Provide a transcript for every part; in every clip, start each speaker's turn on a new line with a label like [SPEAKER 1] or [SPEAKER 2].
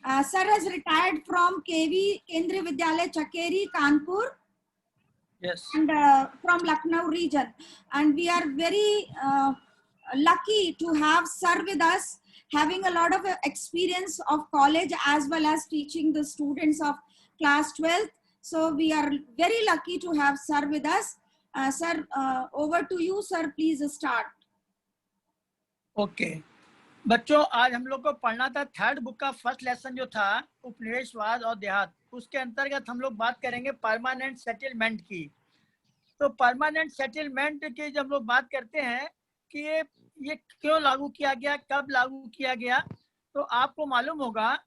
[SPEAKER 1] Sir has retired from KV Kendriya Vidyalaya Chakeri Kanpur.
[SPEAKER 2] Yes.
[SPEAKER 1] And from Lucknow region, and we are very lucky to have sir with us, having a lot of experience of college as well as teaching the students of class 12th. So we are very lucky to have sir with us. Sir, over to you, sir. Please start.
[SPEAKER 2] Okay. बच्चों, आज हम लोग को पढ़ना था third book का first lesson जो था उपनिवेशवाद और देहात। उसके अंतर्गत हम लोग बात करेंगे परमानेंट सेटलमेंट की। तो परमानेंट सेटलमेंट की जब लोग बात करते हैं कि ये क्यों लागू किया गया, कब लागू किया गया, तो आपको मालूम होगा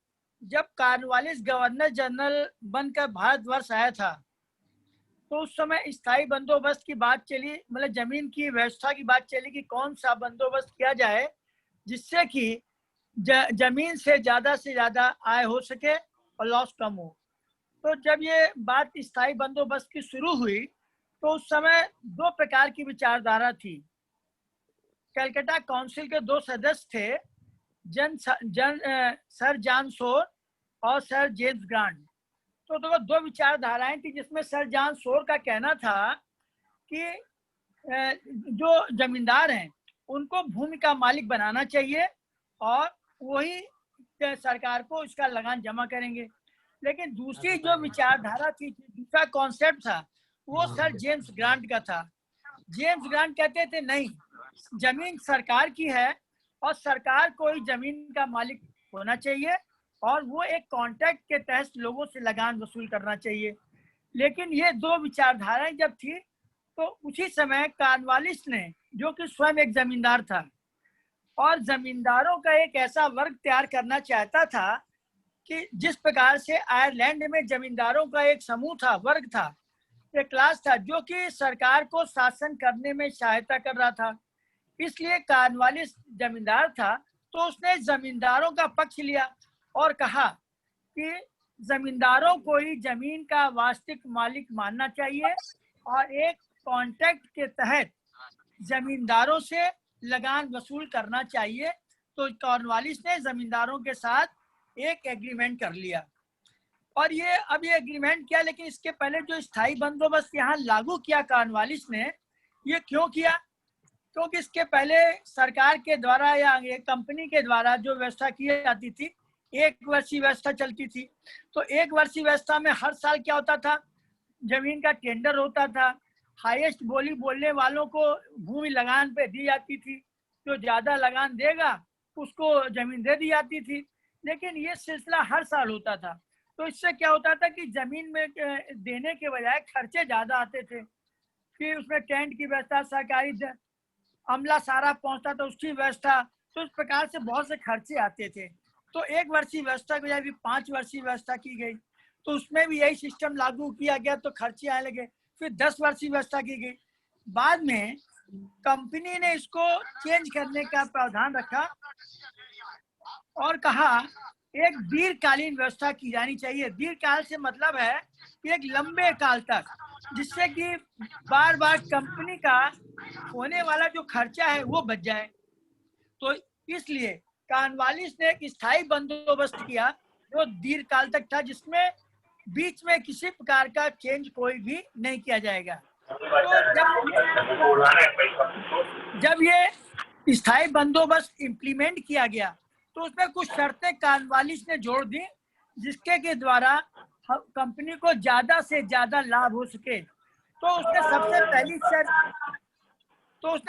[SPEAKER 2] जब कॉर्नवालिस गवर्नर जनरल बनकर भारतवर्ष आया था तो उस समय स्थायी बंदोबस्त की बात चली, मतलब जमीन की व्यवस्था की बात चली कि कौन सा बंदोबस्त किया जाए जिससे कि जमीन से ज्यादा आय हो सके और लॉस कम हो। तो जब ये बात स्थायी बंदोबस्त की शुरू हुई तो उस समय दो प्रकार की विचारधारा थी। कलकत्ता काउंसिल के दो सदस्य थे, सर जॉन शोर और सर जेम्स ग्रांट। तो देखो दो विचारधाराएं थी जिसमें सर जॉन शोर का कहना था कि जो जमींदार हैं उनको भूमि का मालिक बनाना चाहिए और वही सरकार को इसका लगान जमा करेंगे। लेकिन दूसरी जो विचारधारा थी, दूसरा कॉन्सेप्ट था, वो सर जेम्स ग्रांट का था। जेम्स ग्रांट कहते थे नहीं, जमीन सरकार की है और सरकार को ही जमीन का मालिक होना चाहिए और वो एक कॉन्ट्रैक्ट के तहत लोगों से लगान वसूल करना चाहिए। लेकिन ये दो विचारधाराएं जब थी तो उसी समय कॉर्नवालिस ने, जो कि स्वयं एक जमींदार था और जमींदारों का एक ऐसा वर्ग तैयार करना चाहता था कि जिस प्रकार से आयरलैंड में जमींदारों का एक समूह था, वर्ग था, एक क्लास था जो कि सरकार को शासन करने में सहायता कर रहा था। इसलिए कॉर्नवालिस जमींदार था तो उसने जमींदारों का पक्ष लिया और कहा कि जमींदारों को ही जमीन का वास्तविक मालिक मानना चाहिए और एक कॉन्ट्रैक्ट के तहत जमींदारों से लगान वसूल करना चाहिए। तो कॉर्नवालिस ने जमींदारों के साथ एक एग्रीमेंट कर लिया और ये एग्रीमेंट किया। लेकिन इसके पहले जो स्थायी बंदोबस्त यहाँ लागू किया कॉर्नवालिस ने, ये क्यों किया? क्योंकि इसके पहले सरकार के द्वारा या कंपनी के द्वारा जो व्यवस्था की जाती थी, एक वर्षीय व्यवस्था चलती थी। तो एक वर्षीय व्यवस्था में हर साल क्या होता था, जमीन का टेंडर होता था, हाईएस्ट बोली बोलने वालों को भूमि लगान पे दी जाती थी, जो ज्यादा लगान देगा उसको जमीन दे दी जाती थी। लेकिन ये सिलसिला हर साल होता था, तो इससे क्या होता था कि जमीन में देने के बजाय खर्चे ज्यादा आते थे। फिर उसमें टेंट की व्यवस्था, सरकारी अमला सारा पहुंचता था, उसकी व्यवस्था, तो इस प्रकार से बहुत से खर्चे आते थे। तो एक वर्षीय व्यवस्था के बजाय भी 5 वर्षीय व्यवस्था की गई, तो उसमें भी यही सिस्टम लागू किया गया, तो खर्चे आने लगे। फिर 10 वर्षीय व्यवस्था की गई। बाद में कंपनी ने इसको चेंज करने का प्रावधान रखा और कहा एक दीर्घकालीन व्यवस्था की जानी चाहिए। दीर्घकाल से मतलब है कि एक लंबे काल तक, जिससे कि बार बार कंपनी का होने वाला जो खर्चा है वो बच जाए। तो इसलिए कॉर्नवालिस ने एक स्थायी बंदोबस्त किया जो दीर्घकाल तक था, जिसमें बीच में किसी प्रकार का चेंज कोई भी नहीं किया जाएगा। तो जब ये स्थायी बंदोबस्त इम्प्लीमेंट किया गया तो उसमें कुछ शर्तें कॉर्नवालिस ने जोड़ दी, जिसके के द्वारा कंपनी को ज्यादा से ज्यादा लाभ हो सके। तो उसने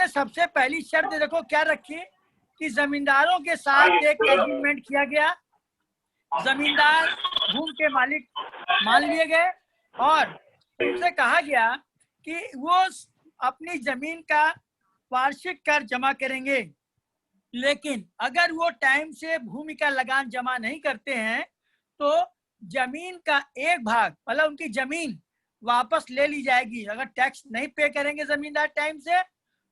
[SPEAKER 2] सबसे पहली शर्त देखो क्या रखी कि जमींदारों के साथ एक एग्रीमेंट किया गया, जमींदार भूमि के मालिक मान लिए गए और उनसे कहा गया कि वो अपनी जमीन का वार्षिक कर जमा करेंगे, लेकिन अगर वो टाइम से भूमि का लगान जमा नहीं करते हैं तो जमीन का एक भाग, मतलब उनकी जमीन वापस ले ली जाएगी। अगर टैक्स नहीं पे करेंगे जमींदार टाइम से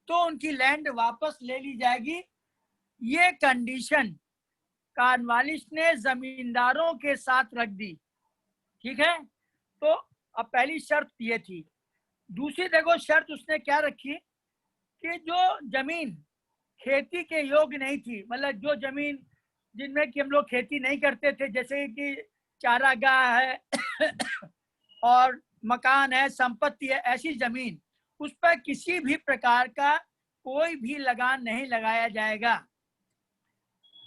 [SPEAKER 2] तो उनकी लैंड वापस ले ली जाएगी। ये कंडीशन कॉर्नवालिस ने जमींदारों के साथ रख दी। ठीक है, तो अब पहली शर्त ये थी। दूसरी देखो शर्त उसने क्या रखी कि जो जमीन खेती के योग्य नहीं थी, मतलब जो जमीन जिनमें कि हम लोग खेती नहीं करते थे, जैसे कि चारागाह है और मकान है, संपत्ति है, ऐसी जमीन, उस पर किसी भी प्रकार का कोई भी लगान नहीं लगाया जाएगा।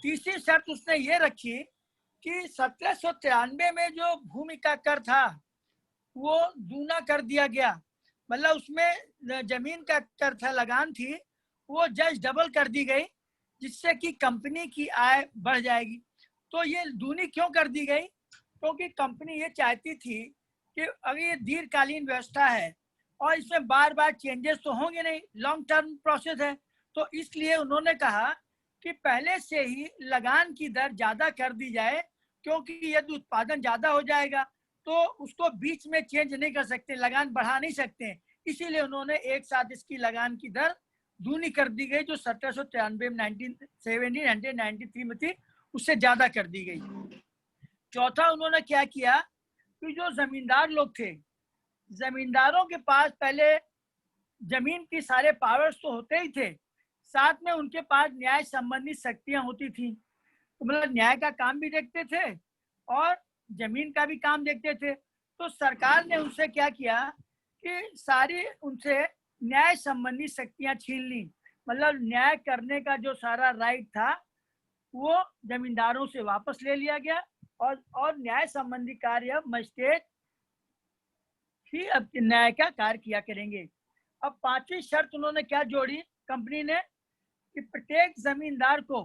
[SPEAKER 2] तीसरी शर्त उसने ये रखी कि 1793 में जो भूमि का कर था वो दूना कर दिया गया, मतलब उसमें जमीन का कर था, लगान थी, वो जस्ट डबल कर दी गई, जिससे कि कंपनी की आय बढ़ जाएगी। तो ये दूनी क्यों कर दी गई? क्योंकि कंपनी ये चाहती थी कि अगर ये दीर्घकालीन व्यवस्था है और इसमें बार बार चेंजेस तो होंगे नहीं, लॉन्ग टर्म प्रोसेस है, तो इसलिए उन्होंने कहा कि पहले से ही लगान की दर ज्यादा कर दी जाए, क्योंकि यदि उत्पादन ज्यादा हो जाएगा तो उसको बीच में चेंज नहीं कर सकते, लगान बढ़ा नहीं सकते। इसीलिए उन्होंने एक साथ इसकी लगान की दर दूनी कर दी गई, जो 1793 में 1993 में थी, उससे ज्यादा कर दी गई। चौथा उन्होंने क्या किया कि जो जमींदार लोग थे, जमींदारों के पास पहले जमीन की सारे पावर्स तो होते ही थे, साथ में उनके पास न्याय संबंधी शक्तियां होती थी, तो मतलब न्याय का काम भी देखते थे और जमीन का भी काम देखते थे। तो सरकार ने उनसे क्या किया कि सारी उनसे न्याय संबंधी शक्तियां छीन ली, मतलब न्याय करने का जो सारा राइट था वो जमींदारों से वापस ले लिया गया और न्याय संबंधी कार्य मजिस्ट्रेट ही अब न्याय का कार्य किया करेंगे। अब पांचवी शर्त उन्होंने क्या जोड़ी कंपनी ने कि प्रत्येक जमींदार को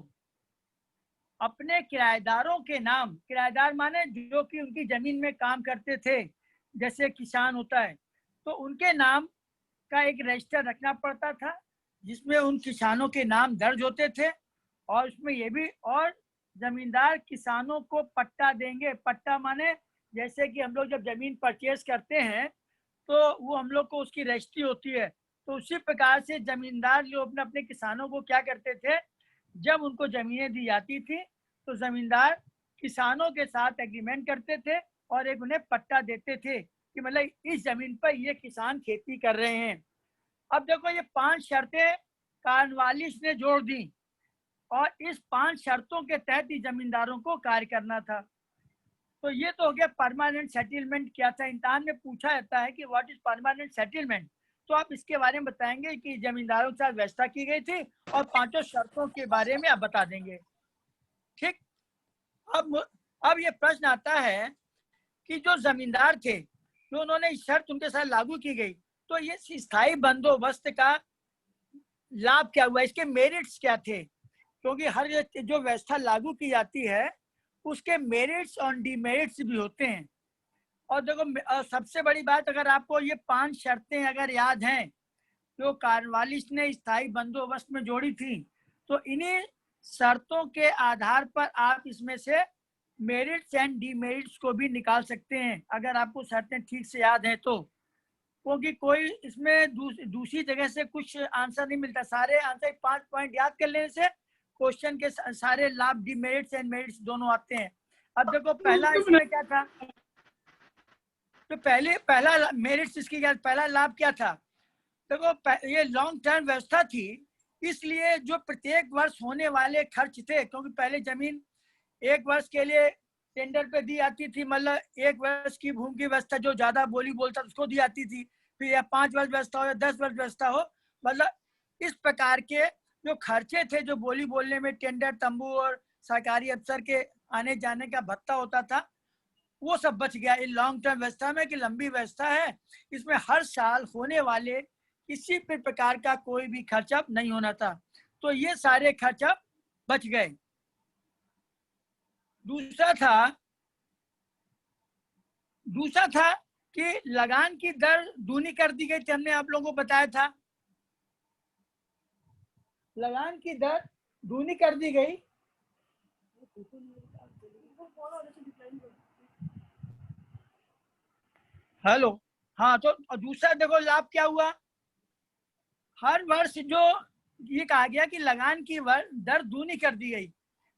[SPEAKER 2] अपने किराएदारों के नाम, किराएदार माने जो कि उनकी जमीन में काम करते थे, जैसे किसान होता है, तो उनके नाम का एक रजिस्टर रखना पड़ता था जिसमें उन किसानों के नाम दर्ज होते थे। और उसमें ये भी, और जमींदार किसानों को पट्टा देंगे। पट्टा माने जैसे कि हम लोग जब जमीन परचेज करते हैं तो वो हम लोग को उसकी रजिस्ट्री होती है, तो उसी प्रकार से जमींदार जो अपने अपने किसानों को क्या करते थे, जब उनको जमीनें दी जाती थी तो जमींदार किसानों के साथ एग्रीमेंट करते थे और एक उन्हें पट्टा देते थे कि मतलब इस जमीन पर ये किसान खेती कर रहे हैं। अब देखो ये 5 शर्तें कॉर्नवालिस ने जोड़ दी और इस 5 शर्तों के तहत ही जमींदारों को कार्य करना था। तो ये तो हो गया परमानेंट सेटलमेंट क्या था। इम्तिहान में पूछा जाता है कि व्हाट इज परमानेंट सेटलमेंट, तो आप इसके बारे में बताएंगे कि जमींदारों के साथ व्यवस्था की गई थी और 5 शर्तों के बारे में आप बता देंगे। ठीक। अब ये प्रश्न आता है कि जो जमींदार थे, जो उन्होंने शर्त उनके साथ लागू की गई, तो ये स्थायी बंदोबस्त का लाभ क्या हुआ, इसके मेरिट्स क्या थे? क्योंकि हर जो व्यवस्था लागू की जाती है उसके मेरिट्स और डिमेरिट्स भी होते हैं। और देखो सबसे बड़ी बात, अगर आपको ये 5 शर्तें अगर याद हैं जो कॉर्नवालिस ने स्थायी बंदोबस्त में जोड़ी थी, तो इन्हीं शर्तों के आधार पर आप इसमें से मेरिट्स एंड डिमेरिट्स को भी निकाल सकते हैं, अगर आपको शर्तें ठीक से याद हैं तो। क्योंकि कोई इसमें दूसरी जगह से कुछ आंसर नहीं मिलता, सारे आंसर 5 पॉइंट याद कर लेने से क्वेश्चन के सारे लाभ, डिमेरिट्स एंड मेरिट्स दोनों आते हैं। अब देखो पहला इसमें क्या था, तो पहला मेरिट्स इसकी क्या, पहला लाभ क्या था? देखो ये लॉन्ग टर्म व्यवस्था थी, इसलिए जो प्रत्येक वर्ष होने वाले खर्च थे, क्योंकि पहले जमीन 1 वर्ष के लिए टेंडर पे दी जाती थी, मतलब 1 वर्ष की भूमि की व्यवस्था जो ज्यादा बोली बोलता उसको दी जाती थी, फिर या 5 वर्ष व्यवस्था हो या 10 वर्ष व्यवस्था हो, मतलब इस प्रकार के जो खर्चे थे, जो बोली बोलने में टेंडर, तंबू और सरकारी अफसर के आने जाने का भत्ता होता था, वो सब बच गया इस लॉन्ग टर्म व्यवस्था में कि लंबी व्यवस्था है, इसमें हर साल होने वाले किसी भी प्रकार का कोई भी खर्चा नहीं होना था, तो ये सारे खर्चा बच गए। दूसरा था कि लगान की दर दूनी कर दी गई थी, हमने आप लोगों को बताया था, लगान की दर दूनी कर दी गई। हेलो, हाँ, तो दूसरा देखो लाभ क्या हुआ, हर वर्ष जो ये कहा गया कि लगान की दर दूनी कर दी गई,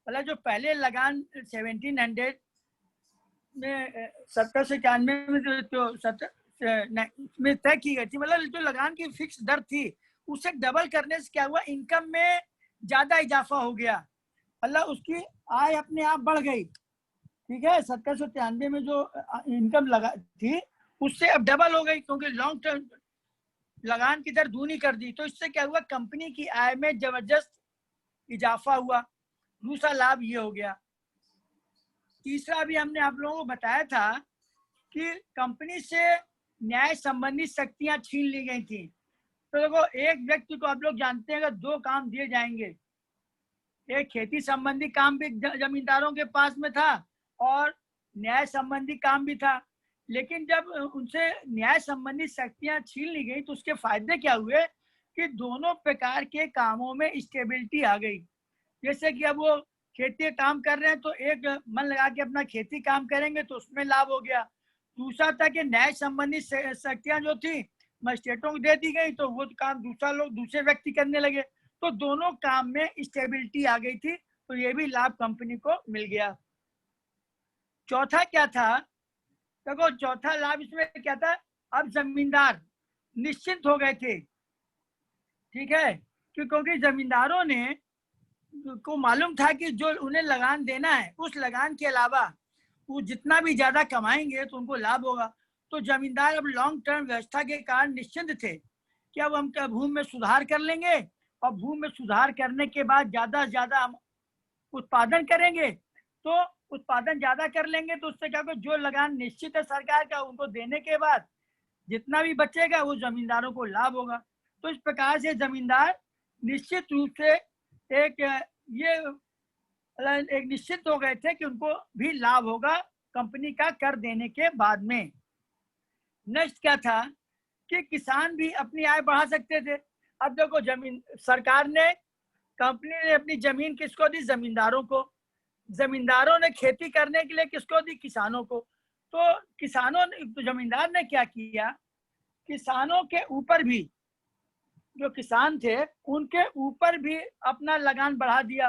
[SPEAKER 2] मतलब जो पहले लगान 1700 में 1791 में में तय की गई थी, मतलब जो लगान की फिक्स दर थी उसे डबल करने से क्या हुआ, इनकम में ज्यादा इजाफा हो गया। अल्लाह उसकी आय अपने आप बढ़ गई, ठीक है। 1793 में जो इनकम लगा थी उससे अब डबल हो गई, क्योंकि लॉन्ग टर्म लगान की दर दूनी कर दी। तो इससे क्या हुआ, कंपनी की आय में जबरदस्त इजाफा हुआ। दूसरा लाभ ये हो गया। तीसरा भी हमने आप लोगों को बताया था कि कंपनी से न्याय संबंधी शक्तियां छीन ली गई थी। तो देखो, एक व्यक्ति को आप लोग जानते हैं अगर 2 काम दिए जाएंगे, एक खेती संबंधी काम भी जमींदारों के पास में था और न्याय संबंधी काम भी था। लेकिन जब उनसे न्याय संबंधी शक्तियां छीन ली गई तो उसके फायदे क्या हुए कि दोनों प्रकार के कामों में स्टेबिलिटी आ गई। जैसे कि अब वो खेती काम कर रहे हैं तो एक मन लगा के अपना खेती काम करेंगे तो उसमें लाभ हो गया। दूसरा था कि न्याय संबंधी शक्तियां जो थी मजिस्ट्रेटों को दे दी गई तो वो काम दूसरे व्यक्ति करने लगे, तो दोनों काम में स्टेबिलिटी आ गई थी। तो ये भी लाभ कंपनी को मिल गया। चौथा क्या था, देखो चौथा लाभ इसमें क्या था, अब जमींदार निश्चिंत हो गए थे, ठीक है, क्योंकि जमींदारों ने को मालूम था कि जो उन्हें लगान देना है उस लगान के अलावा वो जितना भी ज्यादा कमाएंगे तो उनको लाभ होगा। तो जमींदार अब लॉन्ग टर्म व्यवस्था के कारण निश्चिंत थे कि अब हम भूमि में सुधार कर लेंगे और भूमि में सुधार करने के बाद ज्यादा से ज्यादा हम उत्पादन करेंगे। तो उत्पादन ज्यादा कर लेंगे तो उससे क्या होगा, जो लगान निश्चित है सरकार का उनको देने के बाद जितना भी बचेगा वो जमींदारों को लाभ होगा। तो इस प्रकार से जमींदार निश्चित रूप से एक निश्चित हो गए थे कि उनको भी लाभ होगा कंपनी का कर देने के बाद में। नेक्स्ट क्या था कि किसान भी अपनी आय बढ़ा सकते थे। अब देखो, जमीन सरकार ने, कंपनी ने अपनी जमीन किसको दी, जमींदारों को। जमींदारों ने खेती करने के लिए किसको दी, किसानों को। तो किसानों ने, तो जमींदार ने क्या किया, किसानों के ऊपर भी, जो किसान थे उनके ऊपर भी अपना लगान बढ़ा दिया,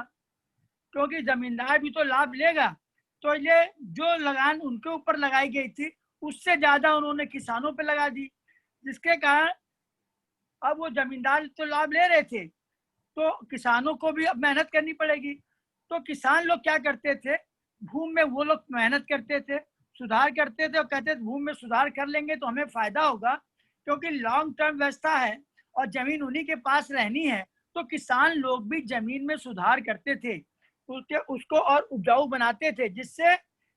[SPEAKER 2] क्योंकि जमींदार भी तो लाभ लेगा। तो ये जो लगान उनके ऊपर लगाई गई थी उससे ज्यादा उन्होंने किसानों पे लगा दी, जिसके कारण अब वो जमींदार तो लाभ ले रहे थे तो किसानों को भी अब मेहनत करनी पड़ेगी। तो किसान लोग क्या करते थे, भूमि में वो लोग मेहनत करते थे, सुधार करते थे और कहते थे भूमि में सुधार कर लेंगे तो हमें फायदा होगा, क्योंकि लॉन्ग टर्म व्यवस्था है और जमीन उन्हीं के पास रहनी है। तो किसान लोग भी जमीन में सुधार करते थे, उसको और उपजाऊ बनाते थे, जिससे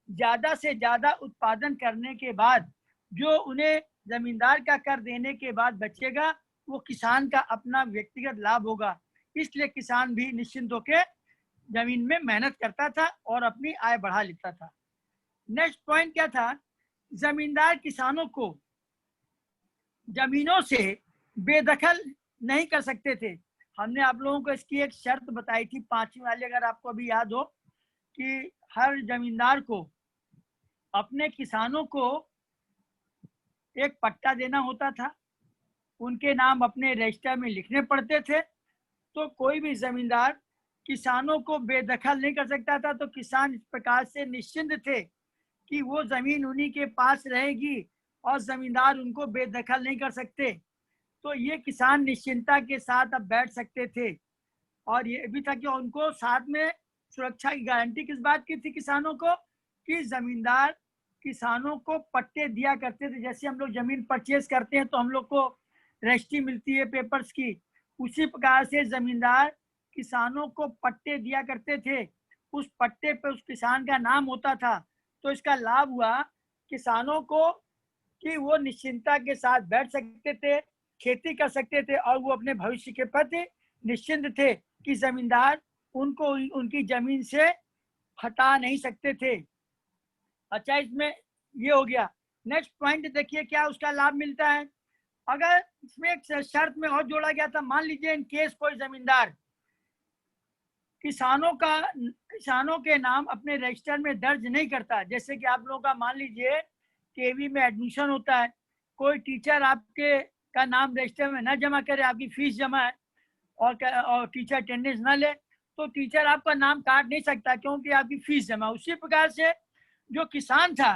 [SPEAKER 2] ज्यादा से ज्यादा उत्पादन करने के बाद जो उन्हें जमींदार का कर देने के बाद बचेगा वो किसान का अपना व्यक्तिगत लाभ होगा। इसलिए किसान भी निश्चिंत होकर जमीन में मेहनत करता था और अपनी आय बढ़ा लेता था। नेक्स्ट पॉइंट क्या था, जमींदार किसानों को जमीनों से बेदखल नहीं कर सकते थे। हमने आप लोगों को इसकी एक शर्त बताई थी 5वीं वाली, अगर आपको अभी याद हो, कि हर जमींदार को अपने किसानों को एक पट्टा देना होता था, उनके नाम अपने रजिस्टर में लिखने पड़ते थे। तो कोई भी जमींदार किसानों को बेदखल नहीं कर सकता था। तो किसान इस प्रकार से निश्चिंत थे कि वो जमीन उन्हीं के पास रहेगी और जमींदार उनको बेदखल नहीं कर सकते। तो ये किसान निश्चिंता के साथ अब बैठ सकते थे। और ये भी था कि उनको साथ में सुरक्षा की गारंटी किस बात की थी किसानों को, कि जमींदार किसानों को पट्टे दिया करते थे। जैसे हम लोग जमीन परचेज करते हैं तो हम लोग को रजिस्ट्री मिलती है पेपर्स की, उसी प्रकार से जमींदार किसानों को पट्टे दिया करते थे। उस पट्टे पे उस किसान का नाम होता था। तो इसका लाभ हुआ किसानों को कि वो निश्चिंता के साथ बैठ सकते थे, खेती कर सकते थे और वो अपने भविष्य के प्रति निश्चिंत थे कि जमींदार उनको उनकी जमीन से हटा नहीं सकते थे। अच्छा, इसमें ये हो गया। नेक्स्ट पॉइंट देखिए क्या उसका लाभ मिलता है। अगर इसमें एक शर्त में और जोड़ा गया था, मान लीजिए इन केस कोई जमींदार किसानों के नाम अपने रजिस्टर में दर्ज नहीं करता। जैसे कि आप लोगों का मान लीजिए केवी में एडमिशन होता है, कोई टीचर आपके का नाम रजिस्टर में न जमा करे, आपकी फीस जमा है और टीचर अटेंडेंस न ले, तो टीचर आपका नाम काट नहीं सकता क्योंकि आपकी फीस जमा। उसी प्रकार से जो किसान था,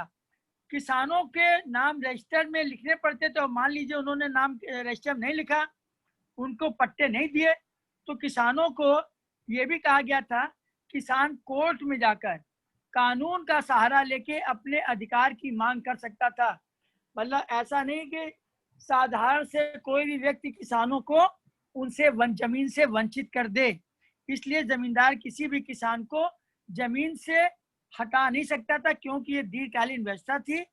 [SPEAKER 2] किसानों के नाम रजिस्टर में लिखने पड़ते थे और मान लीजिए उन्होंने नाम रजिस्टर में नहीं लिखा, उनको पट्टे नहीं दिए, तो किसानों को ये भी कहा गया था किसान कोर्ट में जाकर कानून का सहारा लेके अपने अधिकार की मांग कर सकता था। मतलब ऐसा नहीं कि साधारण से कोई भी व्यक्ति किसानों को उनसे जमीन से वंचित कर दे। इसलिए जमींदार किसी भी किसान को जमीन से हटा नहीं सकता था, क्योंकि ये दीर्घकालीन व्यवस्था थी।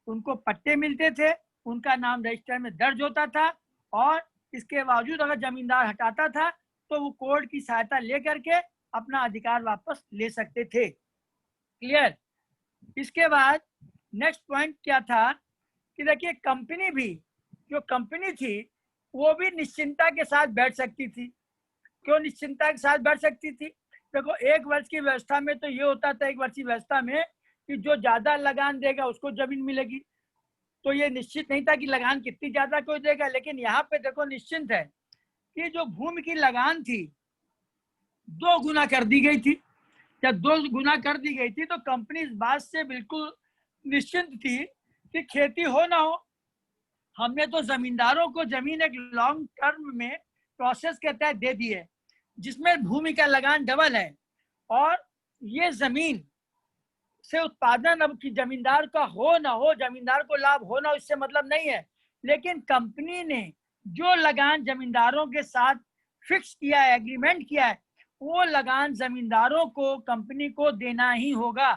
[SPEAKER 2] उनको पट्टे मिलते थे, उनका नाम रजिस्टर में दर्ज होता था, और इसके बावजूद अगर जमींदार हटाता था तो वो कोर्ट की सहायता लेकर के अपना अधिकार वापस ले सकते थे। क्लियर? इसके बाद नेक्स्ट पॉइंट क्या था कि देखिए, कंपनी भी, जो कंपनी थी वो भी निश्चिंतता के साथ बैठ सकती थी। क्यों निश्चिंतता के साथ बैठ सकती थी? देखो, 1 वर्ष की व्यवस्था में तो ये होता था, 1 वर्ष की व्यवस्था में, कि जो ज्यादा लगान देगा उसको जमीन मिलेगी। तो ये निश्चित नहीं था कि लगान कितनी ज्यादा कोई देगा। लेकिन यहाँ पे देखो निश्चिंत है कि जो भूमि की लगान थी 2 गुना कर दी गई थी। जब 2 गुना कर दी गई थी तो कंपनी इस बात से बिल्कुल निश्चिंत थी कि खेती हो ना हो, हमने तो जमींदारों को जमीन एक लॉन्ग टर्म में प्रोसेस के तहत दे दी है, जिसमें भूमि का लगान डबल है, और ये जमीन से उत्पादन अब की जमींदार का हो ना हो, जमींदार को लाभ हो ना हो, इससे मतलब नहीं है। लेकिन कंपनी ने जो लगान जमींदारों के साथ फिक्स किया है, एग्रीमेंट किया है, वो लगान जमींदारों को, कंपनी को देना ही होगा।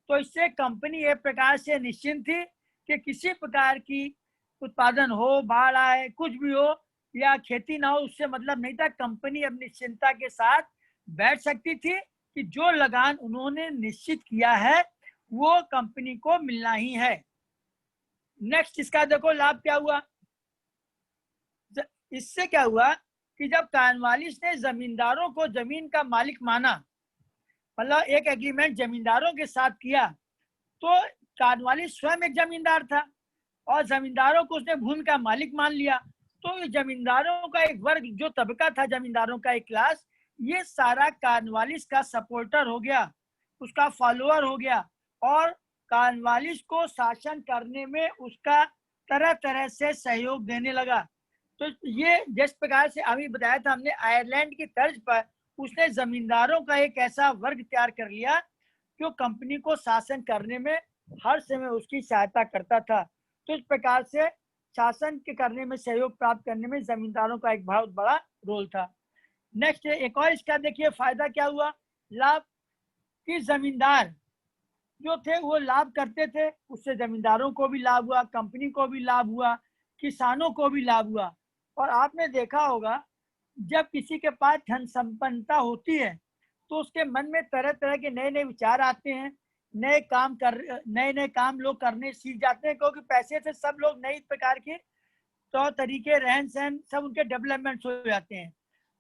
[SPEAKER 2] तो इससे कंपनी एक प्रकार से निश्चिंत थी कि किसी प्रकार की उत्पादन हो, बाढ़ आए, कुछ भी हो, या खेती ना हो, उससे मतलब नहीं था। कंपनी अपनी चिंता के साथ बैठ सकती थी कि जो लगान उन्होंने निश्चित किया है वो कंपनी को मिलना ही है। नेक्स्ट इसका देखो लाभ क्या हुआ। इससे क्या हुआ कि जब कॉर्नवालिस ने जमींदारों को जमीन का मालिक माना, मतलब एक एग्रीमेंट जमींदारों के साथ किया, तो कॉर्नवालिस स्वयं एक जमींदार था और जमींदारों को उसने भूमि का मालिक मान लिया। तो ये जमींदारों का एक वर्ग, जो तबका था जमींदारों का एक क्लास, ये सारा कॉर्नवालिस का सपोर्टर हो गया, उसका फॉलोअर हो गया, और कॉर्नवालिस को शासन करने में उसका तरह तरह से सहयोग देने लगा। तो ये जिस प्रकार से अभी बताया था हमने, आयरलैंड की तर्ज पर उसने जमींदारों का एक ऐसा वर्ग तैयार कर लिया जो कंपनी को शासन करने में हर समय उसकी सहायता करता था। तो इस प्रकार से शासन के करने में, सहयोग प्राप्त करने में जमींदारों का एक बहुत बड़ा रोल था। नेक्स्ट एक और इसका देखिए फायदा क्या हुआ, लाभ, कि जमींदार जो थे वो लाभ करते थे, उससे जमींदारों को भी लाभ हुआ, कंपनी को भी लाभ हुआ, किसानों को भी लाभ हुआ। और आपने देखा होगा, जब किसी के पास धन संपन्नता होती है तो उसके मन में तरह तरह के नए नए विचार आते हैं, नए नए काम लोग करने सीख जाते हैं, क्योंकि पैसे से सब लोग नई प्रकार के तौर तरीके, रहन सहन, सब उनके डेवलपमेंट हो जाते हैं।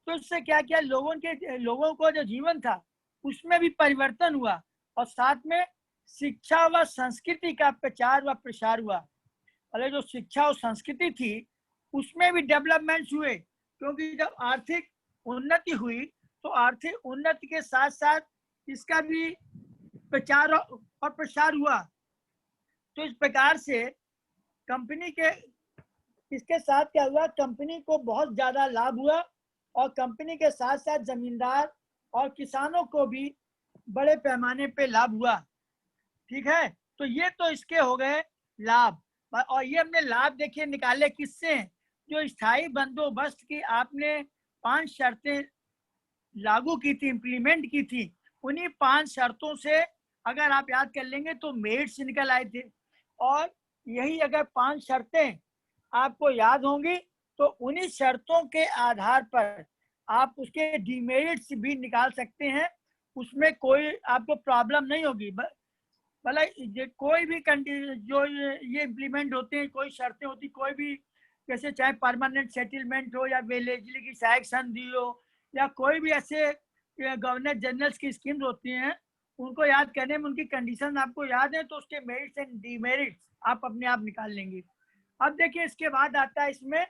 [SPEAKER 2] तो इससे क्या क्या लोगों को जो जीवन था उसमें भी परिवर्तन हुआ, और साथ में शिक्षा व संस्कृति का प्रचार व प्रसार हुआ। अरे जो शिक्षा और संस्कृति थी उसमें भी डेवलपमेंट हुए, क्योंकि जब आर्थिक उन्नति हुई तो आर्थिक उन्नति के साथ साथ इसका भी प्रचार और प्रसार हुआ। तो इस प्रकार से कंपनी के, इसके साथ क्या हुआ, कंपनी को बहुत ज्यादा लाभ हुआ, और कंपनी के साथ साथ जमींदार और किसानों को भी बड़े पैमाने पे लाभ हुआ। ठीक है, तो ये तो इसके हो गए लाभ। और ये हमने लाभ देखिए निकाले किससे, जो स्थायी बंदोबस्त की आपने 5 शर्तें लागू की थी, इंप्लीमेंट की थी, उन्हीं 5 शर्तों से अगर आप याद कर लेंगे तो मेरिट्स निकल आए थे। और यही अगर 5 शर्तें आपको याद होंगी तो उन्हीं शर्तों के आधार पर आप उसके डिमेरिट्स भी निकाल सकते हैं, उसमें कोई आपको प्रॉब्लम नहीं होगी। मतलब कोई भी जो ये इम्प्लीमेंट होते हैं, कोई शर्तें होती, कोई भी, जैसे चाहे परमानेंट सेटलमेंट हो या वेलेजली की सहायक संधि हो या कोई भी ऐसे गवर्नर जनरल्स की स्कीम्स होती हैं, उनको याद करने में उनकी कंडीशन आपको याद है तो उसके मेरिट्स एंड डीमेरिट्स आप अपने आप निकाल लेंगे। अब देखिए इसके बाद आता है इसमें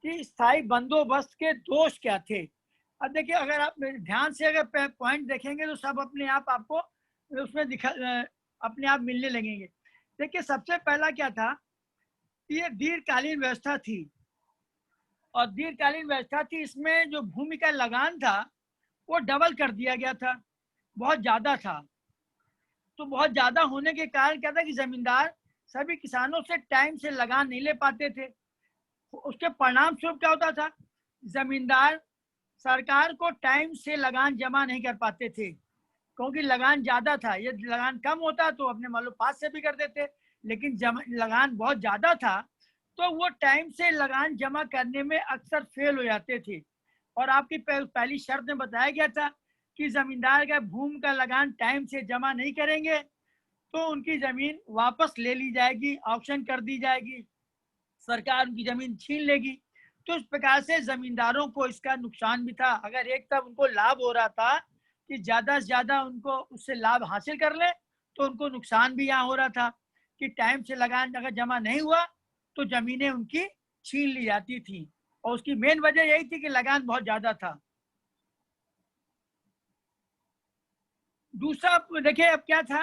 [SPEAKER 2] कि स्थायी बंदोबस्त के दोष क्या थे। अब देखिए अगर आप ध्यान से अगर पॉइंट देखेंगे तो सब अपने आप आपको उसमें अपने आप मिलने लगेंगे। देखिए सबसे पहला क्या था, ये दीर्घकालीन व्यवस्था थी, और दीर्घकालीन व्यवस्था थी, इसमें जो भूमि का लगान था वो डबल कर दिया गया था। बहुत ज्यादा था। तो बहुत ज्यादा होने के कारण क्या था कि जमींदार सभी किसानों से टाइम से लगान नहीं ले पाते थे। उसके परिणाम स्वरूप क्या होता था, जमींदार सरकार को टाइम से लगान जमा नहीं कर पाते थे, क्योंकि लगान ज्यादा था। ये लगान कम होता तो अपने मान लो पास से भी कर देते, लेकिन लगान बहुत ज्यादा था तो वो टाइम से लगान जमा करने में अक्सर फेल हो जाते थे। और आपकी पहली शर्त में बताया गया था कि जमींदार का भूमि का लगान टाइम से जमा नहीं करेंगे तो उनकी जमीन वापस ले ली जाएगी, ऑक्शन कर दी जाएगी, सरकार उनकी जमीन छीन लेगी। तो इस प्रकार से जमींदारों को इसका नुकसान भी था। अगर एक तरफ उनको लाभ हो रहा था कि ज्यादा से ज्यादा उनको उससे लाभ हासिल कर ले, तो उनको नुकसान भी यहाँ हो रहा था कि टाइम से लगान अगर जमा नहीं हुआ तो जमीनें उनकी छीन ली जाती थी। और उसकी मेन वजह यही थी कि लगान बहुत ज्यादा था। दूसरा देखिए अब क्या था,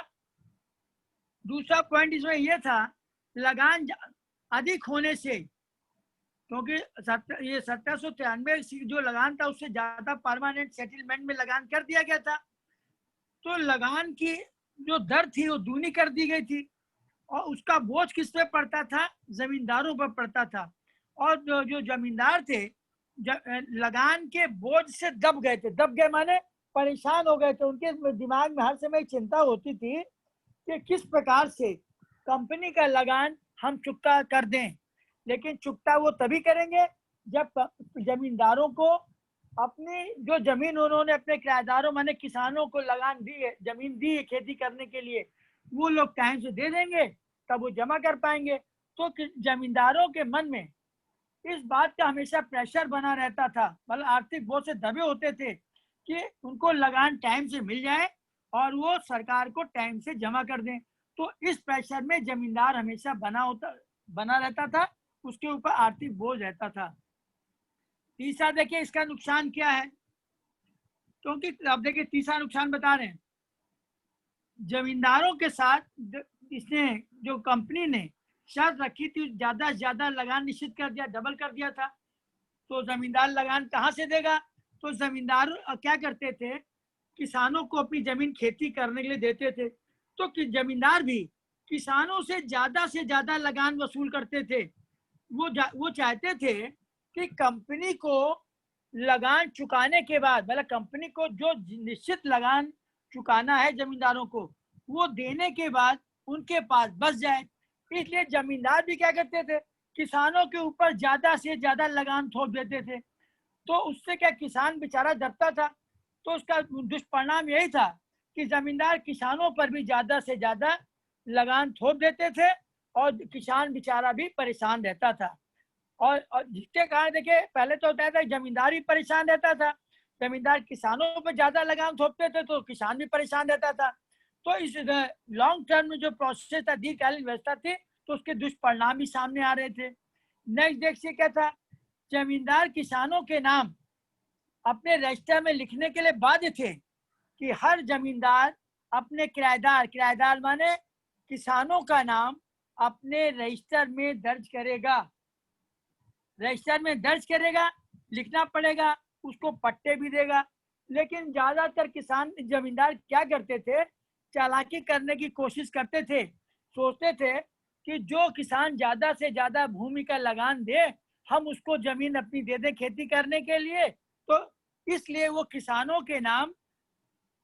[SPEAKER 2] दूसरा पॉइंट इसमें यह था, लगान अधिक होने से, क्योंकि ये 1793 जो लगान था उससे ज्यादा परमानेंट सेटलमेंट में लगान कर दिया गया था, तो लगान की जो दर थी वो दूनी कर दी गई थी और उसका बोझ किस पे पड़ता था, जमींदारों पर पड़ता था। और जो जमींदार थे लगान के बोझ से दब गए थे। दब गए माने परेशान हो गए थे। उनके दिमाग में हर समय चिंता होती थी कि किस प्रकार से कंपनी का लगान हम चुकता कर दें। लेकिन चुकता वो तभी करेंगे जब जमींदारों को अपनी जो जमीन उन्होंने अपने किराएदारों माने किसानों को लगान दी है, जमीन दी है खेती करने के लिए, वो लोग टाइम से दे देंगे तब वो जमा कर पाएंगे। तो जमींदारों के मन में इस बात का हमेशा प्रेशर बना रहता था, मतलब आर्थिक बोझ से दबे होते थे कि उनको लगान टाइम से मिल जाए और वो सरकार को टाइम से जमा कर दें। तो इस प्रेशर में जमींदार हमेशा बना रहता था, उसके ऊपर आर्थिक बोझ रहता था। तीसरा देखिए इसका नुकसान क्या है, क्योंकि अब देखिए तीसरा नुकसान बता रहे हैं, जमींदारों के साथ इसने जो कंपनी ने शर्त रखी थी ज्यादा से ज्यादा लगान निश्चित कर दिया, डबल कर दिया था। तो जमींदार लगान कहाँ से देगा? तो जमींदार क्या करते थे, किसानों को अपनी जमीन खेती करने के लिए देते थे। तो जमींदार भी किसानों से ज्यादा लगान वसूल करते थे। वो चाहते थे कि कंपनी को लगान चुकाने के बाद, मतलब कंपनी को जो निश्चित लगान चुकाना है जमींदारों को, वो देने के बाद उनके पास बच जाए। इसलिए जमींदार भी क्या करते थे, किसानों के ऊपर ज्यादा से ज्यादा लगान थोप देते थे। तो उससे क्या किसान बेचारा डरता था। तो उसका दुष्परिणाम यही था कि जमींदार किसानों पर भी ज्यादा से ज्यादा लगान थोप देते थे और किसान बेचारा भी परेशान रहता था। और जिसके कारण देखिए पहले तो होता था जमींदार भी परेशान रहता था, जमींदार किसानों पर ज्यादा लगाम थोपते थे तो किसान भी परेशान रहता था। तो इस लॉन्ग टर्म में जो प्रोसेस था, दीर्घकालीन व्यवस्था थी, तो उसके दुष्परिणाम भी सामने आ रहे थे। नेक्स्ट देखिए क्या था, जमींदार किसानों के नाम अपने रजिस्टर में लिखने के लिए बाध्य थे कि हर जमींदार अपने किराएदार माने किसानों का नाम अपने रजिस्टर में दर्ज करेगा, रजिस्टर में दर्ज करेगा, लिखना पड़ेगा, उसको पट्टे भी देगा। लेकिन ज्यादातर किसान जमींदार क्या करते थे, चालाकी करने की कोशिश करते थे। सोचते थे कि जो किसान ज्यादा से ज्यादा भूमि का लगान दे हम उसको जमीन अपनी दे दें खेती करने के लिए। तो इसलिए वो किसानों के नाम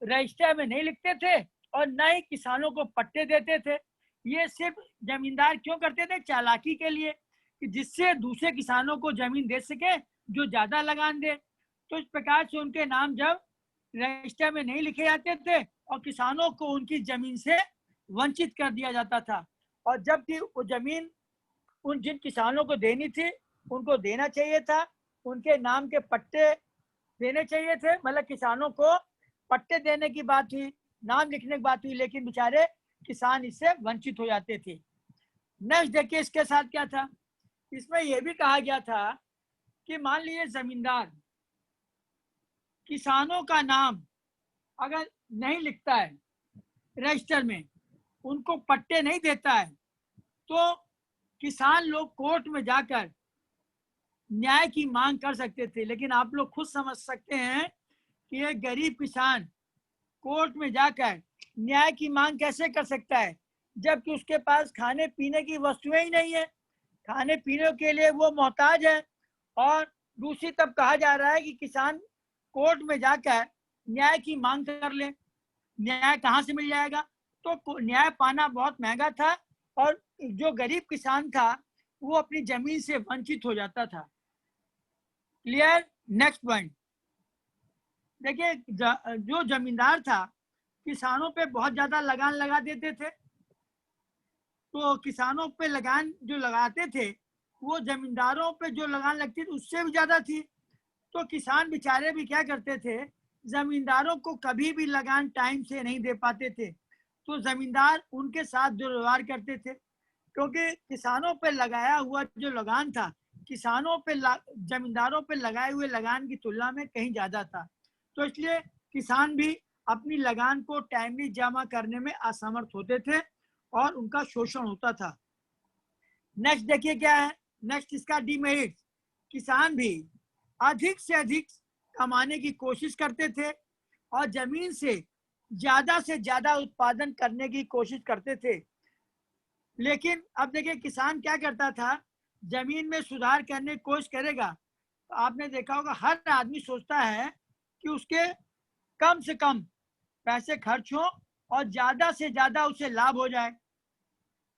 [SPEAKER 2] रजिस्टर में नहीं लिखते थे और न ही किसानों को पट्टे देते थे। ये सिर्फ जमींदार क्यों करते थे, चालाकी के लिए, कि जिससे दूसरे किसानों को जमीन दे सके जो ज्यादा लगान दे। तो इस प्रकार से उनके नाम जब रजिस्टर में नहीं लिखे जाते थे और किसानों को उनकी जमीन से वंचित कर दिया जाता था। और जबकि वो जमीन उन जिन किसानों को देनी थी उनको देना चाहिए था, उनके नाम के पट्टे देने चाहिए थे, मतलब किसानों को पट्टे देने की बात हुई, नाम लिखने की बात हुई, लेकिन बेचारे किसान इससे वंचित हो जाते थे। नेक्स्ट देखिए इसके साथ क्या था, इसमें यह भी कहा गया था कि मान लीजिए जमींदार किसानों का नाम अगर नहीं लिखता है रजिस्टर में, उनको पट्टे नहीं देता है, तो किसान लोग कोर्ट में जाकर न्याय की मांग कर सकते थे। लेकिन आप लोग खुद समझ सकते हैं कि ये गरीब किसान कोर्ट में जाकर न्याय की मांग कैसे कर सकता है, जबकि उसके पास खाने पीने की वस्तुएं ही नहीं है, खाने पीने के लिए वो मोहताज है। और दूसरी तरफ कहा जा रहा है कि किसान कोर्ट में जाकर न्याय की मांग कर ले। न्याय कहाँ से मिल जाएगा? तो न्याय पाना बहुत महंगा था और जो गरीब किसान था वो अपनी जमीन से वंचित हो जाता था। क्लियर? नेक्स्ट पॉइंट देखिए, जो जमींदार था किसानों पे बहुत ज्यादा लगान लगा देते थे। तो किसानों पे लगान जो लगाते थे वो जमींदारों पे जो लगान लगती थी उससे भी ज्यादा थी। तो किसान बेचारे भी क्या करते थे, जमींदारों को कभी भी लगान टाइम से नहीं दे पाते थे, तो जमींदार उनके साथ दुर्व्यवहार करते थे, क्योंकि किसानों पे लगाया हुआ जो लगान था किसानों पे जमींदारों पे लगाए हुए लगान की तुलना में कहीं ज्यादा था। तो इसलिए किसान भी अपनी लगान को टाइमली जमा करने में असमर्थ होते थे और उनका शोषण होता था। नेक्स्ट देखिए क्या है, नेक्स्ट इसका डीमेरिट। किसान भी अधिक से अधिक कमाने की कोशिश करते थे और जमीन से ज्यादा उत्पादन करने की कोशिश करते थे। लेकिन अब देखिए किसान क्या करता था, जमीन में सुधार करने की कोशिश करेगा तो आपने देखा होगा हर आदमी सोचता है कि उसके कम से कम पैसे खर्च हो और ज्यादा से ज्यादा उसे लाभ हो जाए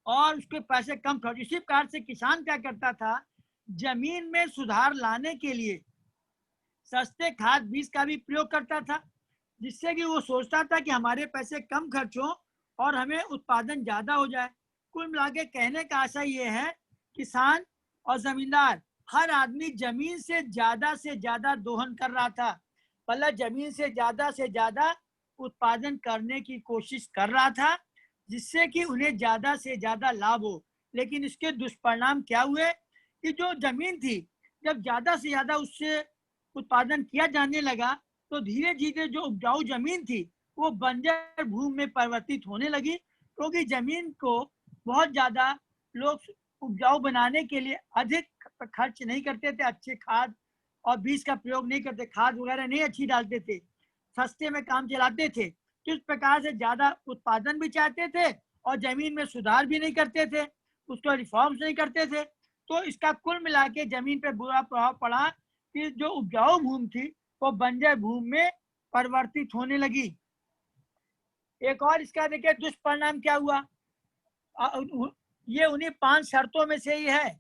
[SPEAKER 2] और उसके पैसे कम खर्च। इसी प्रकार से किसान क्या करता था, जमीन में सुधार लाने के लिए सस्ते खाद बीज का भी प्रयोग करता था, जिससे कि वो सोचता था कि हमारे पैसे कम खर्च हो और हमें उत्पादन ज्यादा हो जाए। कुल मिला के कहने का आशा ये है, किसान और जमींदार हर आदमी जमीन से ज्यादा दोहन कर रहा था, मतलब जमीन से ज्यादा उत्पादन करने की कोशिश कर रहा था, जिससे कि उन्हें ज्यादा से ज्यादा लाभ हो। लेकिन इसके दुष्परिणाम क्या हुए कि जो जमीन थी जब ज्यादा से ज्यादा उससे उत्पादन किया जाने लगा तो धीरे धीरे जो उपजाऊ जमीन थी वो बंजर भूमि में परिवर्तित होने लगी, क्योंकि जमीन को बहुत ज्यादा लोग उपजाऊ बनाने के लिए अधिक खर्च नहीं करते थे, अच्छे खाद और बीज का प्रयोग नहीं करते, खाद वगैरह नहीं अच्छी डालते थे, सस्ते में काम चलाते थे। तो इस प्रकार से ज्यादा उत्पादन भी चाहते थे और जमीन में सुधार भी नहीं करते थे, उसको रिफॉर्म्स नहीं करते थे। तो इसका कुल मिला के जमीन पर बुरा प्रभाव पड़ा कि जो उपजाऊ भूमि थी वो बंजर भूमि में परिवर्तित होने लगी। एक और इसका देखिए दुष्परिणाम क्या हुआ, ये उन्हीं 5 शर्तों में से ही है।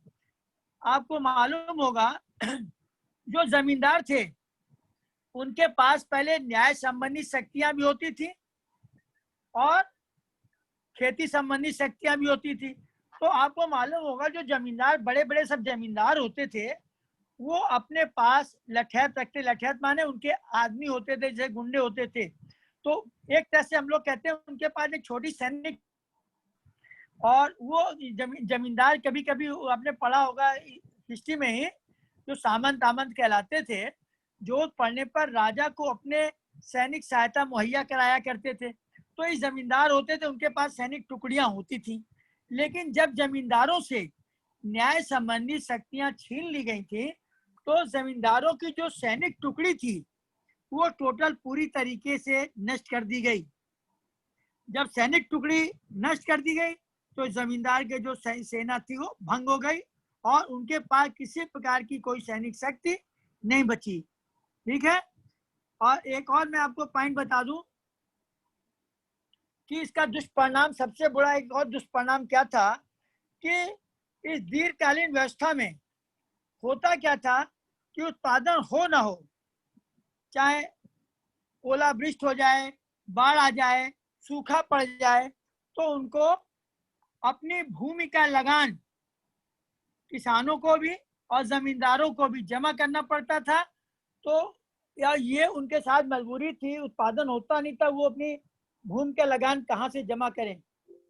[SPEAKER 2] आपको मालूम होगा जो जमींदार थे उनके पास पहले न्याय संबंधी शक्तियां भी होती थी और खेती संबंधी शक्तियां भी होती थी। तो आपको मालूम होगा जो जमींदार बड़े बड़े सब जमींदार होते थे वो अपने पास लठैत रखते, लठैत माने उनके आदमी होते थे, जैसे गुंडे होते थे। तो एक तरह से हम लोग कहते हैं उनके पास एक छोटी सैनिक, और वो जमींदार कभी कभी आपने पढ़ा होगा हिस्ट्री में ही, जो सामंत आमंत कहलाते थे, जो पढ़ने पर राजा को अपने सैनिक सहायता मुहैया कराया करते थे। तो ये जमींदार होते थे, उनके पास सैनिक टुकड़ियां होती थी। लेकिन जब जमींदारों से न्याय संबंधी शक्तियां छीन ली गई थी तो जमींदारों की जो सैनिक टुकड़ी थी वो टोटल पूरी तरीके से नष्ट कर दी गई। जब सैनिक टुकड़ी नष्ट कर दी गई तो जमींदार के जो सेना थी वो भंग हो गई और उनके पास किसी प्रकार की कोई सैनिक शक्ति नहीं बची। ठीक है, और एक और मैं आपको पॉइंट बता दूं कि इसका दुष्परिणाम, सबसे बड़ा एक और दुष्परिणाम क्या था कि इस दीर्घकालीन व्यवस्था में होता क्या था कि उत्पादन हो ना हो, चाहे ओलावृष्टि हो जाए, बाढ़ आ जाए, सूखा पड़ जाए, तो उनको अपनी भूमि का लगान किसानों को भी और जमींदारों को भी जमा करना पड़ता था। तो या ये उनके साथ मजबूरी थी, उत्पादन होता नहीं था, वो अपनी भूमि का लगान कहाँ से जमा करें।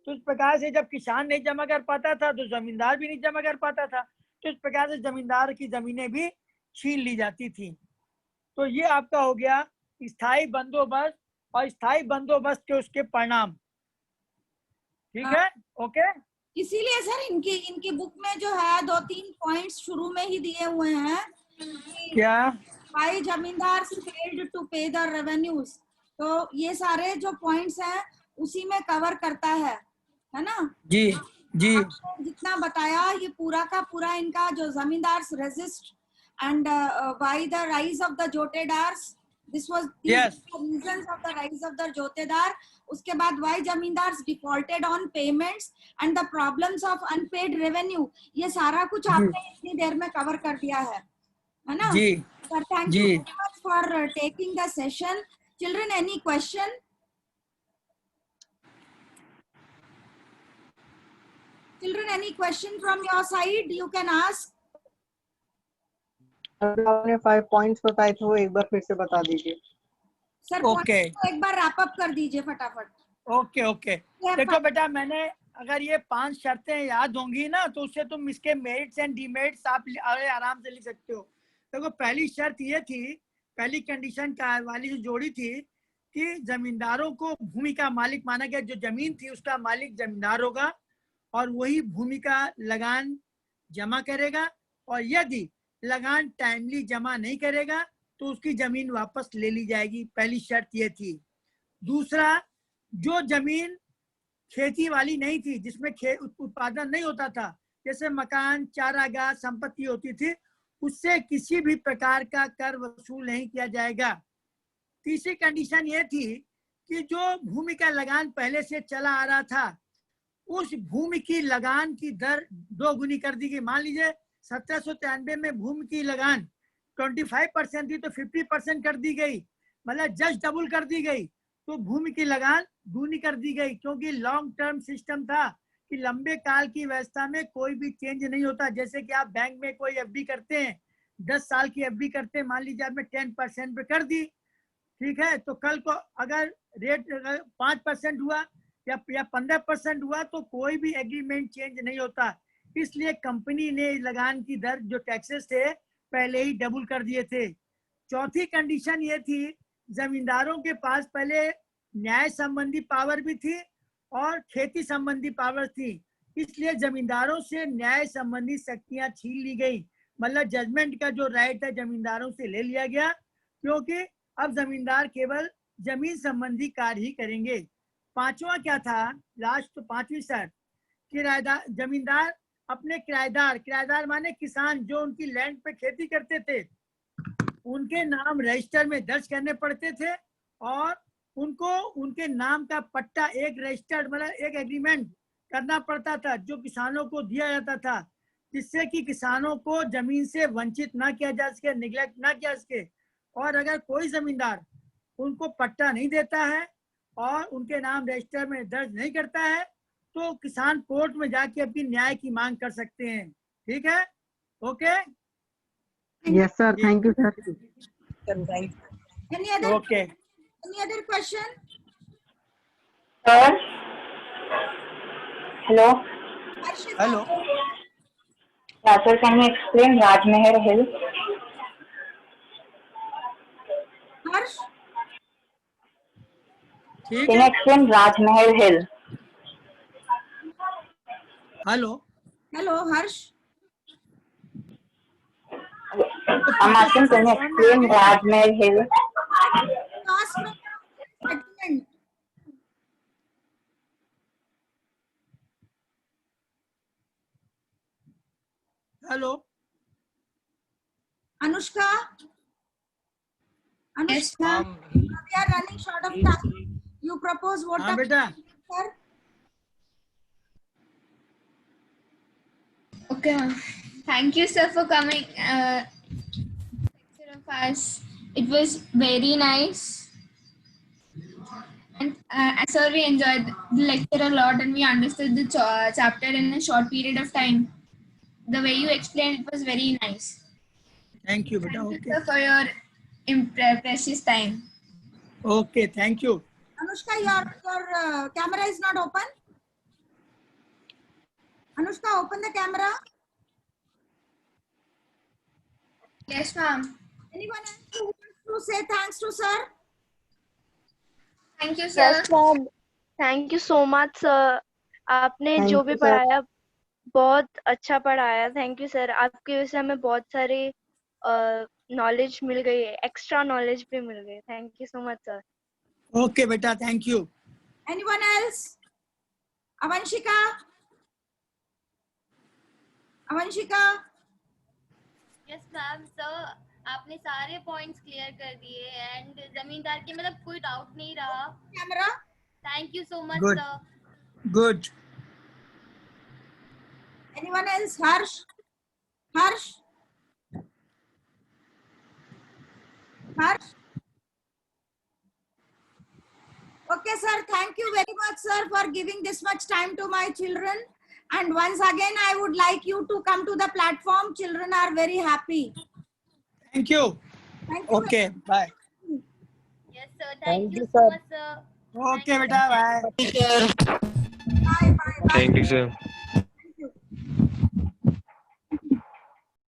[SPEAKER 2] तो इस प्रकार से जब किसान नहीं जमा कर पाता था तो जमींदार भी नहीं जमा कर पाता था, तो इस प्रकार से जमींदार की जमीनें भी छीन ली जाती थी। तो ये आपका हो गया स्थायी बंदोबस्त और स्थायी बंदोबस्त के उसके परिणाम। ठीक है, ओके।
[SPEAKER 1] इसीलिए सर इनकी इनकी बुक में जो है 2-3 पॉइंट्स शुरू में ही दिए हुए हैं।
[SPEAKER 2] क्या?
[SPEAKER 1] Why जमींदार failed to pay the revenues तो ये सारे जो पॉइंट्स हैं उसी में कवर करता है ना?
[SPEAKER 2] जी जी
[SPEAKER 1] आपने जितना बताया ये पूरा का पूरा इनका जो zamindars resist and why the rise of the jotedars, this was
[SPEAKER 2] yes
[SPEAKER 1] reasons of the rise of the jotedar. उसके बाद why zamindars defaulted on payments and the problems of unpaid revenue, ये सारा कुछ
[SPEAKER 2] जी
[SPEAKER 1] आपने इतनी देर में कवर कर दिया है ना?
[SPEAKER 2] जी
[SPEAKER 1] सर थैंक यू
[SPEAKER 2] जी
[SPEAKER 1] very much for taking the session. Children, any question? Children, any question from your side? You can ask.
[SPEAKER 3] आपने 5 पॉइंट्स बताए थे वो एक बार फिर से बता दीजिए.
[SPEAKER 1] सर
[SPEAKER 2] ओके
[SPEAKER 1] एक बार रैप अप कर दीजिए फटाफट.
[SPEAKER 2] ओके ओके देखो बेटा, मैंने अगर ये 5 शर्तें याद होंगी ना तो उससे तुम इसके मेरिट्स एंड डिमेरिट्स आप आराम से लिख सकते हो. देखो पहली शर्त ये थी, पहली कंडीशन का वाली जो जोड़ी थी कि जमींदारों को भूमि का मालिक माना गया. जो जमीन थी उसका मालिक जमींदार होगा और वही भूमि का लगान जमा करेगा, और यदि लगान टाइमली जमा नहीं करेगा तो उसकी जमीन वापस ले ली जाएगी. पहली शर्त ये थी. दूसरा, जो जमीन खेती वाली नहीं थी, जिसमें उत्पादन नहीं होता था, जैसे मकान, चारागाह, संपत्ति होती थी, उससे किसी भी प्रकार का कर वसूल नहीं किया जाएगा. तीसरी कंडीशन ये थी कि जो भूमि का लगान पहले से चला आ रहा था उस भूमि की लगान की दर 2 गुनी कर दी गई. मान लीजिए 1793 में भूमि की लगान 25% थी तो 50% कर दी गई, मतलब जस्ट डबल कर दी गई. तो भूमि की लगान दूनी कर दी गई, क्योंकि लॉन्ग टर्म सिस्टम था कि लंबे काल की व्यवस्था में कोई भी चेंज नहीं होता. जैसे कि आप बैंक में कोई एफडी करते हैं, 10 साल की एफडी करते हैं, मान लीजिए आपने 10% पे कर दी, ठीक है, तो कल को अगर रेट 5% हुआ या 15% हुआ तो कोई भी एग्रीमेंट चेंज नहीं होता. इसलिए कंपनी ने लगान की दर, जो टैक्सेस थे, पहले ही डबल कर दिए थे. चौथी कंडीशन ये थी, जमींदारों के पास पहले न्याय संबंधी पावर भी थी और खेती संबंधी पावर थी, इसलिए जमींदारों से न्याय संबंधी शक्तियां छीन ली गई. मतलब जजमेंट का जो राइट है जमींदारों से ले लिया गया, क्योंकि अब जमींदार केवल जमीन संबंधी कार्य ही करेंगे. पांचवा क्या था, लास्ट तो पांचवी शर्त, किराएदार, जमींदार अपने किराएदार माने किसान जो उनकी लैंड पे खेती करते थे, उनके नाम रजिस्टर में दर्ज करने पड़ते थे और उनको उनके नाम का पट्टा एक रजिस्टर्ड, मतलब एक एग्रीमेंट करना पड़ता था जो किसानों को दिया जाता था, जिससे कि किसानों को जमीन से वंचित ना किया जा सके, निगलेक्ट ना किया सके. और अगर कोई जमींदार उनको पट्टा नहीं देता है और उनके नाम रजिस्टर में दर्ज नहीं करता है तो किसान कोर्ट में जाके अपनी न्याय की मांग कर सकते हैं. ठीक है, okay.
[SPEAKER 3] Yes sir, thank you sir.
[SPEAKER 2] Okay
[SPEAKER 1] Any other question?
[SPEAKER 4] Sir, hello.
[SPEAKER 1] Harshita,
[SPEAKER 2] hello.
[SPEAKER 4] Yeah, sir, can you explain Rajmahal Hill?
[SPEAKER 1] Harsh,
[SPEAKER 2] ठीक
[SPEAKER 4] Can you
[SPEAKER 2] है.
[SPEAKER 4] explain Rajmahal Hill?
[SPEAKER 2] Hello.
[SPEAKER 1] hello Harsh.
[SPEAKER 4] I'm asking, can you explain Rajmahal Hill?
[SPEAKER 1] Ask from settlement.
[SPEAKER 2] Hello.
[SPEAKER 1] Anushka.
[SPEAKER 5] Yes,
[SPEAKER 1] Anushka,
[SPEAKER 5] ma'am.
[SPEAKER 1] we are running short of time. You propose what?
[SPEAKER 2] हाँ बेटा.
[SPEAKER 1] Sir?
[SPEAKER 5] Okay, ma'am. Thank you, sir, for coming. Lecture of us. It was very nice. And sir, we enjoyed the lecture a lot, and we understood the chapter in a short period of time. The way you explained it was very nice.
[SPEAKER 2] Thank you बेटा.
[SPEAKER 5] Thank you,
[SPEAKER 2] okay
[SPEAKER 5] sir, for your precious time.
[SPEAKER 2] Okay, thank you.
[SPEAKER 1] Anushka, your camera is not open. Anushka, open the camera.
[SPEAKER 5] Yes, ma'am.
[SPEAKER 1] Anyone else who wants to say thanks to sir?
[SPEAKER 5] Thank you, sir.
[SPEAKER 6] Yes ma'am, thank you so much sir. आपने
[SPEAKER 3] Thank
[SPEAKER 6] जो
[SPEAKER 3] you,
[SPEAKER 6] भी
[SPEAKER 3] sir.
[SPEAKER 6] पढ़ाया बहुत अच्छा पढ़ाया. Thank you sir. आपकी वजह से हमें बहुत सारी नॉलेज मिल गई है, एक्स्ट्रा नॉलेज भी मिल गई. Thank you so much sir.
[SPEAKER 2] Okay, beta. Thank you.
[SPEAKER 1] Anyone else? Avanshika? Avanshika?
[SPEAKER 7] Yes ma'am sir, आपने सारे पॉइंट्स क्लियर कर दिए एंड जमींदार के मतलब कोई डाउट नहीं रहा.
[SPEAKER 1] Camera?
[SPEAKER 7] Thank you so much
[SPEAKER 2] Good.
[SPEAKER 7] Sir.
[SPEAKER 2] Good.
[SPEAKER 1] Anyone else? Harsh? Harsh? Harsh? Okay, sir. Thank you very much, sir, for giving this much time to my children. And once again, I would like you to come to the platform. Children are very happy.
[SPEAKER 2] Thank you.
[SPEAKER 1] Thank you.
[SPEAKER 2] Okay. Bye.
[SPEAKER 7] Yes sir, thank you so much sir.
[SPEAKER 2] Okay, beta. Bye.
[SPEAKER 1] Bye, bye, bye.
[SPEAKER 8] Thank you, sir.